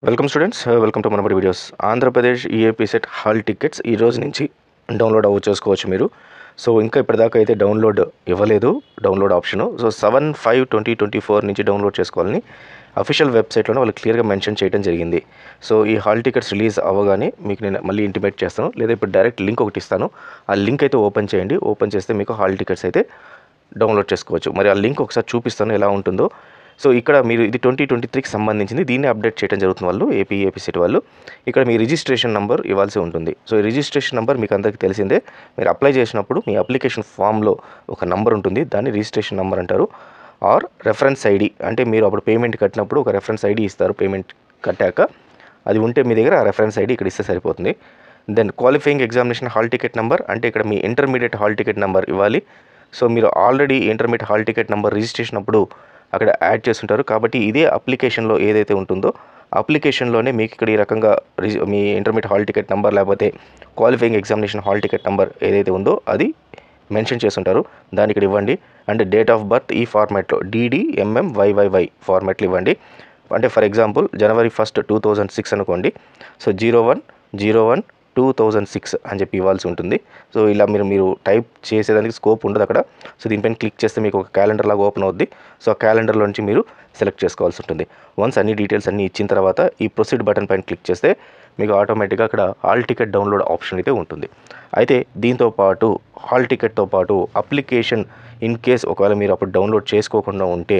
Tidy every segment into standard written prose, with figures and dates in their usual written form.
Welcome students, welcome to Manabadi videos. Andhra Pradesh EAP set hall tickets ఈ రోజు నుంచి download చేసుకోవచ్చు మీరు. సో ఇంకా ఇప్పటిదాకా అయితే డౌన్లోడ్ ఇవ్వలేదు, డౌన్లోడ్ ఆప్షను. సో 7/5/2024 నుంచి డౌన్లోడ్ చేసుకోవాలని అఫీషియల్ వెబ్సైట్లోనే వాళ్ళు క్లియర్గా మెన్షన్ చేయడం జరిగింది. సో ఈ హాల్ టికెట్స్ రిలీజ్ అవ్వగానే మీకు నేను మళ్ళీ ఇంటిమేట్ చేస్తాను, లేదా ఇప్పుడు డైరెక్ట్ లింక్ ఒకటి ఇస్తాను. ఆ లింక్ అయితే ఓపెన్ చేయండి. ఓపెన్ చేస్తే మీకు హాల్ టికెట్స్ అయితే డౌన్లోడ్ చేసుకోవచ్చు. మరి ఆ లింక్ ఒకసారి చూపిస్తాను ఎలా ఉంటుందో. సో ఇక్కడ మీరు ఇది 2023కి సంబంధించింది, దీన్ని అప్డేట్ చేయడం జరుగుతుంది వాళ్ళు, ఏపీ సెట్ వాళ్ళు. ఇక్కడ మీ రిజిస్ట్రేషన్ నెంబర్ ఇవ్వాల్సి ఉంటుంది. సో ఈ రిజిస్ట్రేషన్ నెంబర్ మీకు అందరికీ తెలిసిందే. మీరు అప్లై చేసినప్పుడు మీ అప్లికేషన్ ఫామ్లో ఒక నెంబర్ ఉంటుంది, దాన్ని రిజిస్ట్రేషన్ నెంబర్ అంటారు. ఆర్ రెఫరెన్స్ ఐడి, అంటే మీరు అప్పుడు పేమెంట్ కట్టినప్పుడు ఒక రెఫరెన్స్ ఐడి ఇస్తారు. పేమెంట్ కట్టాక అది ఉంటే మీ దగ్గర ఆ రెఫరెన్స్ ఐడి ఇక్కడ ఇస్తే సరిపోతుంది. Then qualifying examination hall ticket number, అంటే ఇక్కడ మీ ఇంటర్మీడియట్ హాల్ టికెట్ నెంబర్ ఇవ్వాలి. సో మీరు already intermediate hall ticket number registration అప్పుడు అక్కడ యాడ్ చేస్తుంటారు, కాబట్టి ఇదే అప్లికేషన్లో ఏదైతే ఉంటుందో అప్లికేషన్లోనే మీకు ఇక్కడ ఈ రకంగా మీ ఇంటర్మీడియట్ హాల్ టికెట్ నెంబర్ లేకపోతే qualifying examination hall ticket number ఏదైతే ఉందో అది మెన్షన్ చేస్తుంటారు, దాన్ని ఇక్కడ ఇవ్వండి. అండ్ డేట్ ఆఫ్ బర్త్ ఈ ఫార్మాట్లో DDMMYYY ఫార్మాట్లో ఇవ్వండి. అంటే ఫర్ ఎగ్జాంపుల్ January 1, 2006 అనుకోండి. సో 01/01/2006 అని చెప్పి ఇవ్వాల్సి ఉంటుంది. సో ఇలా మీరు టైప్ చేసేదానికి స్కోప్ ఉండదు అక్కడ. సో దీనిపైన క్లిక్ చేస్తే మీకు ఒక క్యాలెండర్ లాగా ఓపెన్ అవుద్ది. సో ఆ క్యాలెండర్లో నుంచి మీరు సెలెక్ట్ చేసుకోవాల్సి ఉంటుంది. వన్స్ అన్ని డీటెయిల్స్ అన్నీ ఇచ్చిన తర్వాత ఈ ప్రొసీడ్ బటన్ పైన క్లిక్ చేస్తే మీకు ఆటోమేటిక్గా అక్కడ హాల్ టికెట్ డౌన్లోడ్ ఆప్షన్ అయితే ఉంటుంది. అయితే దీంతో పాటు హాల్ టికెట్తో పాటు అప్లికేషన్ ఇన్ కేస్ ఒకవేళ మీరు అప్పుడు డౌన్లోడ్ చేసుకోకుండా ఉంటే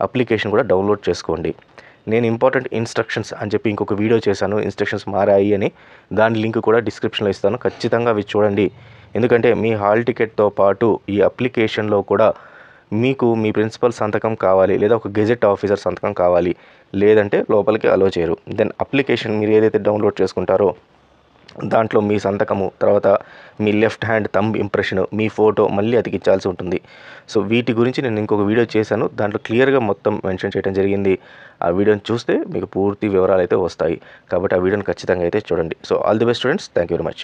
అప్లికేషన్ కూడా డౌన్లోడ్ చేసుకోండి. నేను ఇంపార్టెంట్ ఇన్స్ట్రక్షన్స్ అని చెప్పి ఇంకొక వీడియో చేశాను, ఇన్స్ట్రక్షన్స్ మారాయి అని. దాని లింక్ కూడా డిస్క్రిప్షన్లో ఇస్తాను, ఖచ్చితంగా అవి చూడండి. ఎందుకంటే మీ హాల్ టికెట్తో పాటు ఈ అప్లికేషన్లో కూడా మీకు మీ ప్రిన్సిపల్ సంతకం కావాలి, లేదా ఒక గెజెట్ ఆఫీసర్ సంతకం కావాలి, లేదంటే లోపలికి అలో చేయరు. దెన్ అప్లికేషన్ మీరు ఏదైతే డౌన్లోడ్ చేసుకుంటారో దాంట్లో మీ సంతకము, తర్వాత మీ లెఫ్ట్ హ్యాండ్ థంబ్ ఇంప్రెషన్, మీ ఫోటో మళ్ళీ అతికించాల్సి ఉంటుంది. సో వీటి గురించి నేను ఇంకొక వీడియో చేశాను, దాంట్లో క్లియర్గా మొత్తం మెన్షన్ చేయడం జరిగింది. ఆ వీడియోని చూస్తే మీకు పూర్తి వివరాలు అయితే వస్తాయి, కాబట్టి ఆ వీడియోని ఖచ్చితంగా అయితే చూడండి. So all the best students, thank you very much.